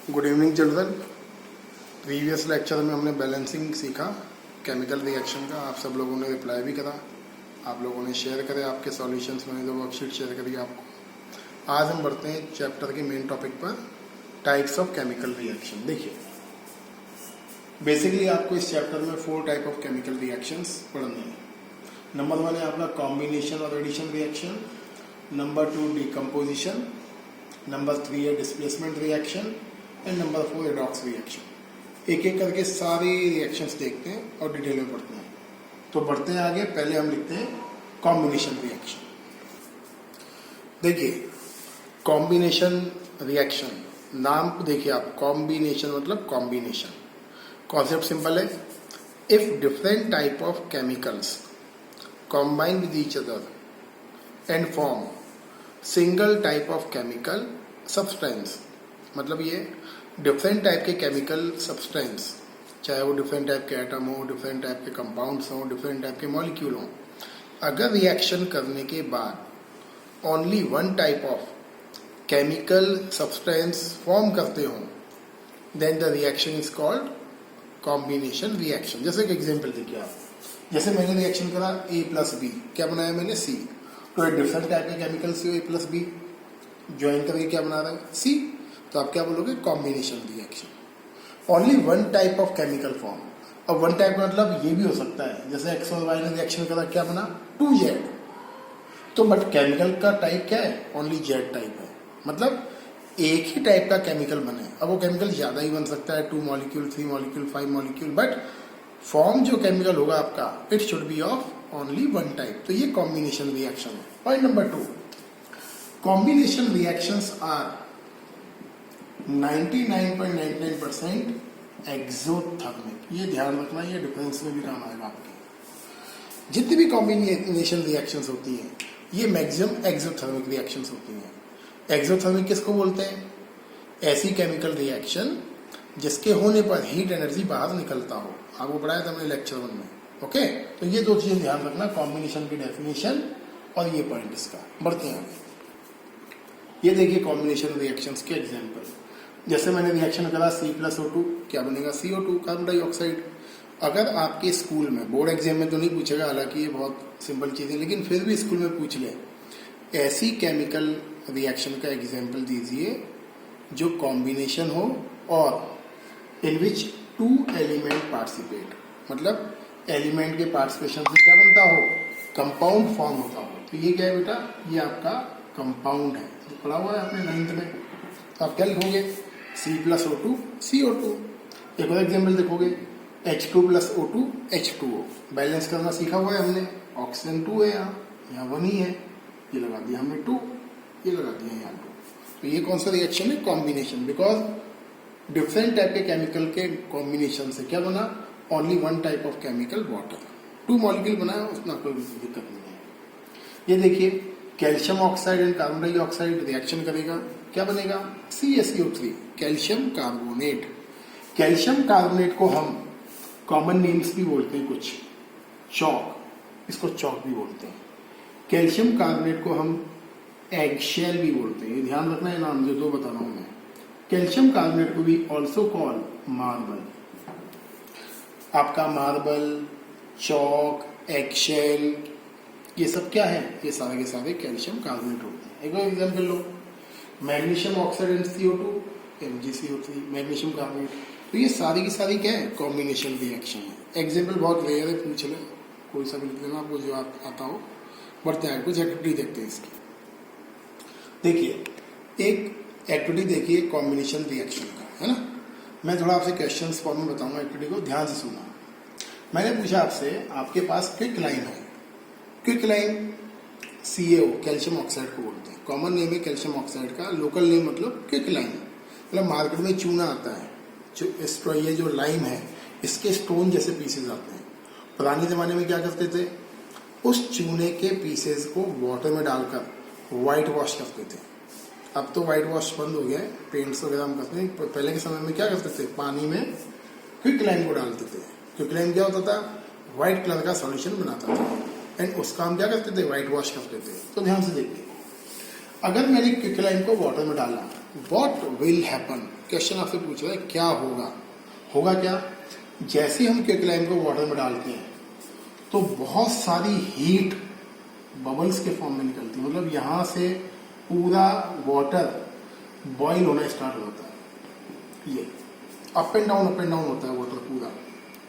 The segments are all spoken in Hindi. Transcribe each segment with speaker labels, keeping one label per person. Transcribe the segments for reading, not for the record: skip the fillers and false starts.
Speaker 1: Good evening children. Previous lecture में हमने बैलेंसिंग सीखा केमिकल रिएक्शन का। आप सब लोगों ने रिप्लाई भी करा, आप लोगों ने शेयर करे आपके सॉल्यूशंस। मैंने जो वर्कशीट शेयर करी आपको। आज हम बढ़ते हैं चैप्टर के मेन टॉपिक पर, टाइप्स ऑफ केमिकल रिएक्शन। देखिए, बेसिकली आपको इस चैप्टर में 4 टाइप ऑफ केमिकल रिएक्शंस पढ़ने हैं। नंबर 1 है आपका कॉम्बिनेशन और addition reaction. Number 2 decomposition. Number 3 है displacement reaction and number 4 redox reaction. एक एक करके सारे रिएक्शंस देखते हैं और डिटेल में पढ़ते हैं। तो बढ़ते हैं आगे। पहले हम लिखते हैं कॉम्बिनेशन रिएक्शन। देखिए, कॉम्बिनेशन रिएक्शन, नाम देखिए आप, कॉम्बिनेशन मतलब कॉम्बिनेशन। कॉन्सेप्ट सिंपल है। If different type of chemicals combine with each other and form single type of chemical substance, मतलब ये डिफरेंट टाइप के केमिकल सब्सटेंस, चाहे वो डिफरेंट टाइप के एटम हो, डिफरेंट टाइप के कंपाउंड्स हो, डिफरेंट टाइप के मॉलिक्यूल हो, अगर रिएक्शन करने के बाद only one type of chemical substance form करते हो, then the reaction is called combination reaction. जैसे एक एग्जांपल देखिए आप, जैसे मैंने रिएक्शन करा A प्लस बी, क्या बनाया मैंने C। तो ये डिफरेंट टाइप के केमिकल से A प्लस बी ज्वाइन करके क्या बना रहा है C। तो आप क्या बोलोगे, combination reaction. Only one type of chemical form. अब वन टाइप का मतलब ये भी हो सकता है, जैसे X और Y ने रिएक्शन करा, क्या बना 2Z। तो बट केमिकल का टाइप क्या है, ओनली Z टाइप है। मतलब एक ही टाइप का केमिकल बने। अब वो केमिकल ज्यादा ही बन सकता है, 2 molecule, 3 molecule, 5 molecule, but form जो केमिकल होगा आपका, it should be of only one type. तो ये कॉम्बिनेशन रिएक्शन है। Point number 2, combination reactions are 99.99% exothermic. ये ध्यान रखना, ये डिफरेंस में भी काम आएगा आपके। जितनी भी कॉम्बिनेशन रिएक्शंस होती हैं, ये मैक्सिमम एक्सोथर्मिक रिएक्शंस होती हैं। एक्सोथर्मिक किसको बोलते हैं, ऐसी केमिकल रिएक्शन जिसके होने पर हीट एनर्जी बाहर निकलता हो। आपको पढ़ाया था मैंने लेक्चर 1 में। ओके, तो ये 2 चीजें ध्यान रखना, कॉम्बिनेशन की डेफिनेशन और ये पॉइंट इसका। बढ़ते हैं आगे। ये देखिए कॉम्बिनेशन रिएक्शंस के एग्जांपल। जैसे मैंने रिएक्शन करा C+O2, क्या बनेगा CO2, कार्बन डाइऑक्साइड। अगर आपके स्कूल में, बोर्ड एग्जाम में तो नहीं पूछेगा, हालांकि ये बहुत सिंपल चीज है, लेकिन फिर भी स्कूल में पूछ ले, ऐसी केमिकल रिएक्शन का एग्जाम्पल दीजिए जो कॉम्बिनेशन हो और इन विच 2 एलिमेंट पार्टिसिपेट। मतलब एलिमेंट के पार्टिसिपेशन से क्या बनता हो, कंपाउंड फॉर्म होता हो। तो ये क्या है बेटा, ये आपका कंपाउंड है, तो पढ़ा हुआ है आपने 9th में। तो आप क्या लिखोगे, C+O2 CO2। एक और एग्जाम्पल देखोगे, H2+O2 H2O। बैलेंस करना सीखा हुआ है हमने, ऑक्सीजन 2 है, यहाँ 1 ही है, ये लगा दिया हमने 2, ये लगा दिया यहाँ 2। तो ये कौन सा रिएक्शन है, कॉम्बिनेशन। बिकॉज डिफरेंट टाइप के केमिकल के कॉम्बिनेशन से क्या बना, only one type of chemical, water. 2 molecule बनाया, उसमें कोई दिक्कत नहीं है। ये देखिए, calcium oxide and carbon dioxide reaction करेगा, क्या बनेगा CaCO3, calcium carbonate. Calcium carbonate को हम कॉमन नेम्स भी बोलते हैं कुछ, चॉक, इसको चॉक भी बोलते हैं। कैल्शियम कार्बोनेट को हम एगशेल भी बोलते हैं। ये ध्यान रखना है नाम जो 2 बता रहा हूं मैं। कैल्शियम कार्बोनेट को भी ऑल्सो कॉल मार्बल। आपका मार्बल, चौक, एगशेल, ये सब क्या है, ये सारे के सारे कैल्शियम कार्बोनेट होते हैं। एक और example low, magnesium oxide and CO2 MgCO3, magnesium carbonate. तो ये सारी की सारी क्या है, कॉम्बिनेशन रिएक्शन है। एग्जाम्पल बहुत रेयर है, पूछ ले, कोई सा भी लिख देना आपको जो आता हो। बढ़ते हैं कुछ एक्टिविटी देखते हैं इसकी। देखिए, एक एक्टिविटी देखिए कॉम्बिनेशन रिएक्शन का, है ना। मैं थोड़ा आपसे क्वेश्चंस फॉर्म में बताऊंगा, एक्टिविटी को ध्यान से सुनना। मैंने पूछा आपसे, आपके पास क्विक लाइन है। Quick line CaO, calcium oxide को बोलते हैं। कॉमन नेम है कैल्शियम ऑक्साइड का, लोकल नेम मतलब क्विक लाइन। मतलब मार्केट में चूना आता है, जो ये जो लाइम है, इसके स्टोन जैसे पीसेज आते हैं। पुराने जमाने में क्या करते थे, उस चूने के पीसेज को वाटर में डालकर व्हाइट वॉश करते थे। अब तो व्हाइट वॉश बंद हो गया है, पेंट्स वगैरह हम करते हैं। पहले के समय में क्या करते थे, पानी में क्विक लाइम को डालते थे। क्विक लाइम क्या होता था, व्हाइट कलर का सॉल्यूशन बनाता था, एंड उसका हम क्या करते थे, व्हाइट वॉश करते थे। तो ध्यान से देखिए, अगर मैंने क्विक लाइम को वाटर में डाला, व्हाट विल हैपन, क्वेश्चन आपसे पूछ रहा है क्या होगा। होगा क्या, जैसे हम क्विकलाइम को वाटर में डालते हैं तो बहुत सारी हीट बबल्स के फॉर्म में निकलती है, मतलब यहां से पूरा वाटर बॉईल होना स्टार्ट होता है। ये अप एंड डाउन होता है वाटर पूरा।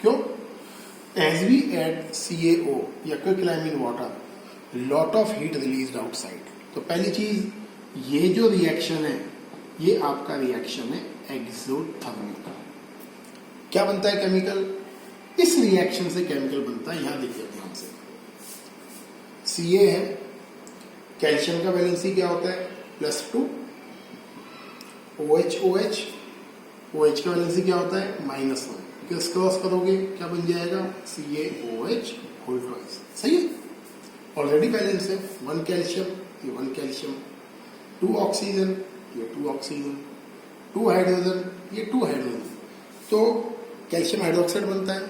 Speaker 1: क्यों? एज वी एड CaO या quicklime in water, lot of heat released outside. तो पहली चीज, ये जो रिएक्शन है ये आपका रिएक्शन है एक्सोथर्मिक। क्या बनता है केमिकल, इस रिएक्शन से केमिकल बनता है, यहां देखिए ध्यान से। Ca है, कैल्शियम का वैलेंसी क्या होता है +2, OH OH का वैलेंसी क्या होता है -1, किस क्रॉस करोगे क्या बन जाएगा CaOH होल ट्वाइस। सही है, ऑलरेडी बैलेंस है, 1 कैल्शियम ये 1 कैल्शियम, 2 ऑक्सीजन ये 2 ऑक्सीजन, 2 हाइड्रोजन ये 2 हाइड्रोजन, तो कैल्शियम हाइड्रोक्साइड बनता है।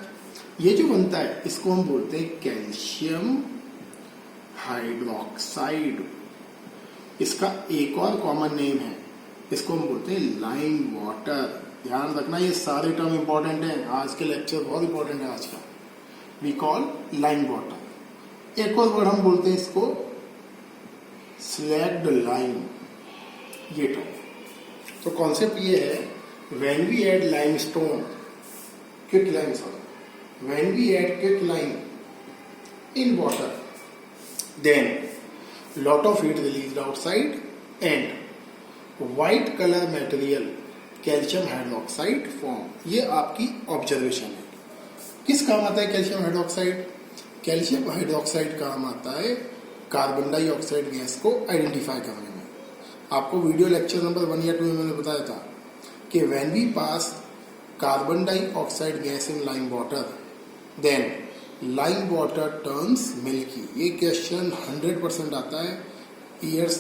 Speaker 1: ये जो बनता है इसको हम बोलते हैं कैल्शियम हाइड्रोक्साइड। इसका एक और कॉमन नेम है, इसको हम बोलते हैं लाइम वाटर। ध्यान रखना ये सारे टर्म इंपॉर्टेंट है, आज के लेक्चर बहुत इंपॉर्टेंट है आज का। We call lime water. एक और वर्ड हम बोलते हैं इसको स्लैग्ड लाइम, ये टर्म। तो कॉन्सेप्ट ये है, when we add limestone, quicklime sorry, when we add quicklime in water, then lot of heat released outside and white color material calcium hydroxide form। ये आपकी ऑब्जर्वेशन है। किस काम आता है कैल्शियम हाइड्रोक्साइड? कैल्शियम हाइड्रोक्साइड काम आता है कार्बन डाइऑक्साइड गैस को आइडेंटिफाई करने में। आपको वीडियो लेक्चर नंबर 1 या 2 में मैंने बताया था कि when we pass carbon dioxide gas in lime water, then lime water turns milky. ये क्वेश्चन 100% आता है, ईयर्स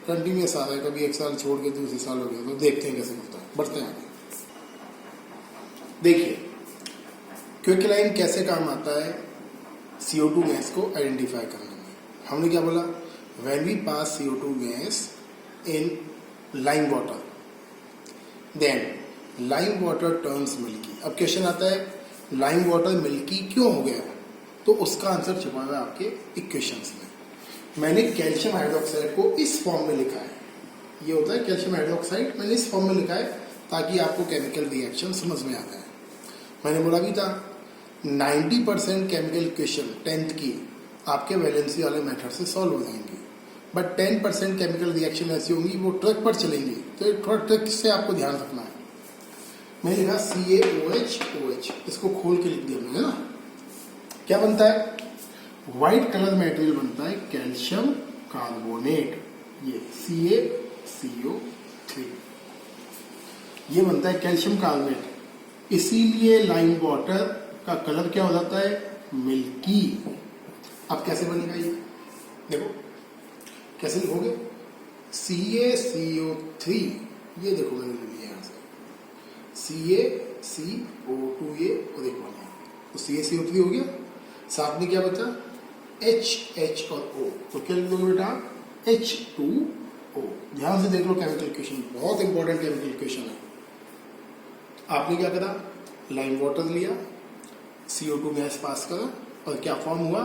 Speaker 1: कंटिन्यूस आ रहा है, कभी एक साल छोड़ के दूसरे साल हो गया, तो देखते हैं कैसे होता है। बढ़ते हैं आगे। देखिए क्विकलाइम कैसे काम आता है CO2 गैस को आइडेंटिफाई करने में। हमने क्या बोला, when we pass CO2 gas in lime water, then lime water turns milky. अब क्वेश्चन आता है लाइम वाटर मिल्की क्यों हो गया, तो उसका आंसर छुपा हुआ है आपके इक्वेशंस में। मैंने कैल्शियम हाइड्रोक्साइड को इस फॉर्म में लिखा है, ये होता है कैल्शियम हाइड्रोक्साइड, मैंने इस फॉर्म में लिखा है ताकि आपको केमिकल रिएक्शन समझ में आ जाए। मैंने बोला भी था 90% केमिकल इक्वेशन 10th की आपके वैलेंसी वाले मेथड से सॉल्व हो जाएंगी, बट 10% केमिकल रिएक्शन ऐसी होंगी वो ट्रक पर चलेंगी, तो थोड़ा ट्रिक से आपको ध्यान रखना है। मैंने लिखा CaOH OH, इसको खोल के लिख दिया मैंने ना। क्या बनता है, व्हाइट कलर मटेरियल बनता है कैल्शियम कार्बोनेट, ये CaCO3, ये बनता है कैल्शियम कार्बोनेट। इसीलिए लाइम वाटर का कलर क्या हो जाता है मिल्की। अब कैसे बनेगा ये देखो, कैसे लिखोगे CaCO3, ये देखो मैंने लिख दिया यहाँ से CaCO2, ये और एक बना तो CaCO3 हो गया। साथ में क्या बचा H और O, तो क्या लिख दोगे बेटा H2O। ध्यान से देख लो केमिकल इक्वेशन, बहुत इंपॉर्टेंट केमिकल इक्वेशन है। आपने क्या करा, लाइम वाटर लिया, CO2 गैस पास करा और क्या फॉर्म हुआ,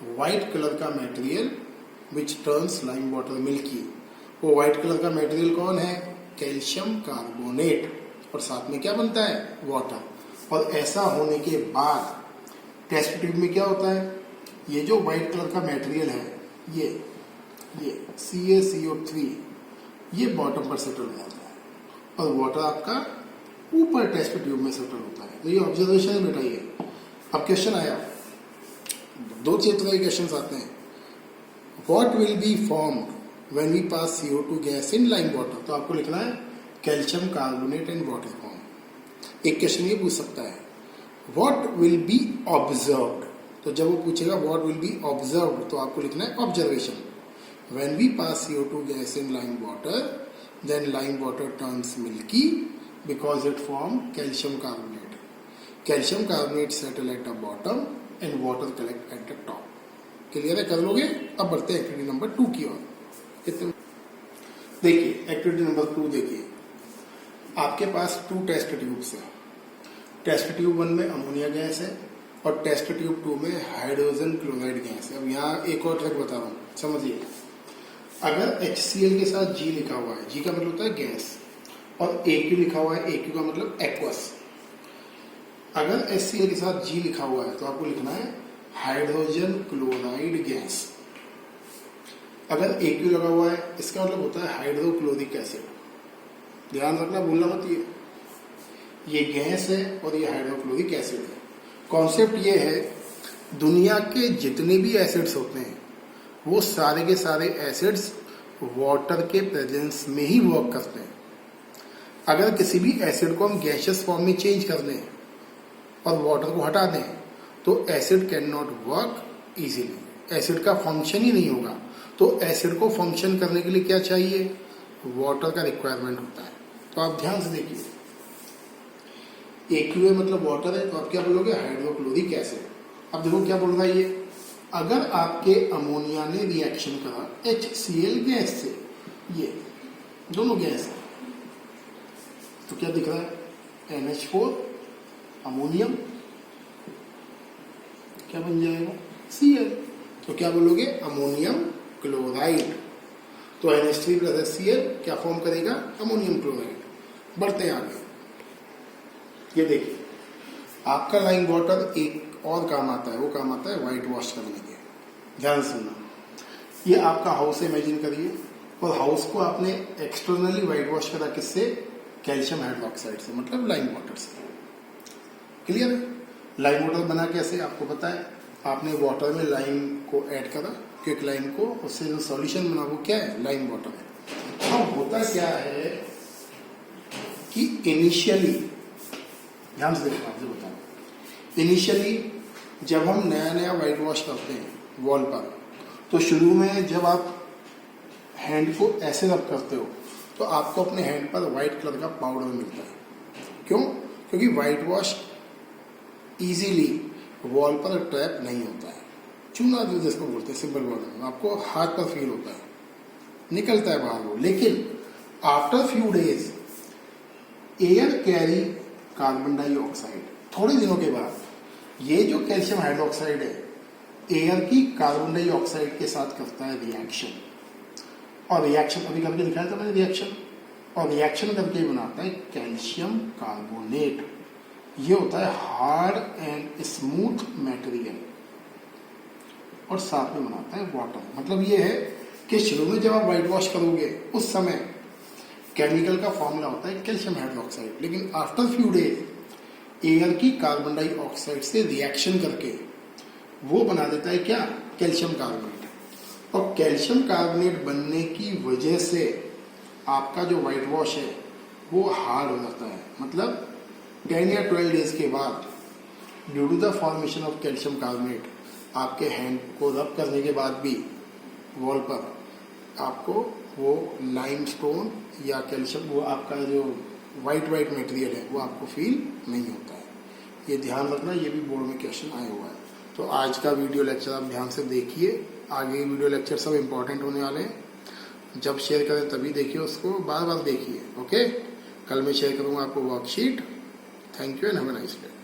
Speaker 1: व्हाइट कलर का material which turns lime water milky. वो व्हाइट कलर का मटेरियल कौन है, कैल्शियम कार्बोनेट, और साथ में क्या बनता है वाटर। और ऐसा होने के बाद टेस्ट ट्यूब में क्या होता है, ये जो व्हाइट कलर का मटेरियल है ये CaCO3 ये बॉटम पर सेटल हो जाता है और वाटर आपका ऊपर टेस्ट ट्यूब में सेटल होता है। तो ये ऑब्जर्वेशन है बेटा। ये अब क्वेश्चन आया, 2 क्षेत्र के क्वेश्चन आते हैं। What will be formed when we pass CO2 gas in lime water, तो आपको लिखना है calcium carbonate and water form. एक क्वेश्चन ये पूछ सकता है व्हाट विल बी ऑब्जर्व्ड, तो जब वो पूछेगा व्हाट विल बी ऑब्जर्व्ड तो आपको लिखना है observation. When we pass CO2 gas in lime water, then lime water turns milky because it form calcium carbonate. Calcium carbonate settle at the bottom and water collect at the top. Clear है, कर लोगे। अब बढ़ते हैं एक्टिविटी नंबर 2 की ओर। देखिए एक्टिविटी नंबर 2 देखिए, आपके पास 2 टेस्ट ट्यूब्स हैं। टेस्ट ट्यूब 1 में अमोनिया गैस है और टेस्ट ट्यूब 2 में हाइड्रोजन क्लोराइड गैस है। अब यहाँ एक और ट्रिक बता रहा हूँ, समझिए। अगर HCl के साथ G लिखा हुआ है, G का मतलब होता है गैस, और AQ लिखा हुआ है, AQ का मतलब एक्वस। अगर HCl के साथ G लिखा हुआ है तो आपको लिखना है हाइड्रोजन क्लोराइड गैस। अगर AQ लगा हुआ है इसका मतलब होता है हाइड्रोक्लोरिक एसिड। ध्यान रखना, भूलना मत, ये गैस है और ये हाइड्रोक्लोरिक एसिड है। कॉन्सेप्ट ये है, दुनिया के जितने भी एसिड्स होते हैं वो सारे के सारे एसिड्स वाटर के प्रेजेंस में ही वर्क करते हैं। अगर किसी भी एसिड को हम गैसियस फॉर्म में चेंज कर दें और वाटर को हटा दें तो acid can not work easily, acid का फंक्शन ही नहीं होगा। तो एसिड को फंक्शन करने के लिए क्या चाहिए? वाटर का रिक्वायरमेंट होता है। तो आप ध्यान से देखिए, AQA मतलब वाटर है, तो आप क्या बोलोगे? Hydrochloric acid. अब देखो क्या बोल रहा है ये, अगर आपके अमोनिया ने रिएक्शन करा HCl गैस से, ये दोनों गैस है, तो क्या दिख रहा है? NH4 अमोनियम, क्या बन जाएगा? Cl। तो क्या बोलोगे? Ammonium chloride. तो NH3 प्लस HCl क्या फॉर्म करेगा? Ammonium chloride. बढ़ते हैं आगे, ये देखिए आपका लाइम वाटर एक और काम आता है, वो काम आता है वाइट वॉश करने के। ध्यान सुनना, ये आपका हाउस इमेजिन करिए और हाउस को आपने एक्सटर्नली वाइट वॉश करा, किससे? कैल्शियम हाइड्रोक्साइड से, मतलब लाइम वाटर से। क्लियर है? लाइम वाटर बना कैसे आपको पता है? आपने वाटर में लाइम को ऐड करा, क्योंकि लाइम को उससे जो सॉल्यूशन बना वो क्या है? लाइम वाटर है। अब होता क्या है कि इनिशियली, ध्यान से देखना, आपसे बता रहा, इनिशियली जब हम नया नया वाइट वॉश करते हैं वॉल पर, तो शुरू में जब आप हैंड को ऐसे रब करते हो तो आपको अपने हैंड पर वाइट कलर का पाउडर मिलता है। क्यों? क्योंकि वाइट वॉश इजीली वॉल पर ट्रैप नहीं होता है। चूना जो जिसको बोलते हैं सिंपल वर्ड में, आपको हाथ पर फील होता है, निकलता है बाहर वो। लेकिन after few days air carry carbon dioxide, थोड़े दिनों के बाद ये जो कैल्शियम हाइड्रोक्साइड है एयर की कार्बन डाइऑक्साइड के साथ करता है रिएक्शन, और रिएक्शन अभी करके दिखाया था मैंने रिएक्शन, और रिएक्शन करके बनाता है कैल्शियम कार्बोनेट। ये होता है हार्ड एंड स्मूथ मटेरियल, और साथ में बनाता है वाटर। मतलब ये है कि शुरू में जब आप वाइट वॉश करोगे उस समय केमिकल का फॉर्मूला होता है कैल्शियम हाइड्रोक्साइड, लेकिन आफ्टर फ्यू डेज एयर की कार्बन डाइऑक्साइड से रिएक्शन करके वो बना देता है क्या? Calcium carbonate. और कैल्शियम कार्बोनेट बनने की वजह से आपका जो वाइट वॉश है वो हार्ड हो जाता है। मतलब 10 या 12 डेज के बाद due to the formation of calcium carbonate आपके हैंड को रब करने के बाद भी वॉल पर आपको वो लाइमस्टोन या कैल्शियम, वो आपका जो वाइट मटेरियल है वो आपको फील नहीं होता है। ये ध्यान रखना, ये भी बोर्ड में क्वेश्चन आया हुआ है। तो आज का वीडियो लेक्चर आप ध्यान से देखिए, आगे वीडियो लेक्चर सब इंपॉर्टेंट होने वाले हैं। जब शेयर करें तभी देखिए उसको, बार बार देखिए। ओके, कल मैं शेयर करूँगा आपको worksheet. Thank you and have a nice day.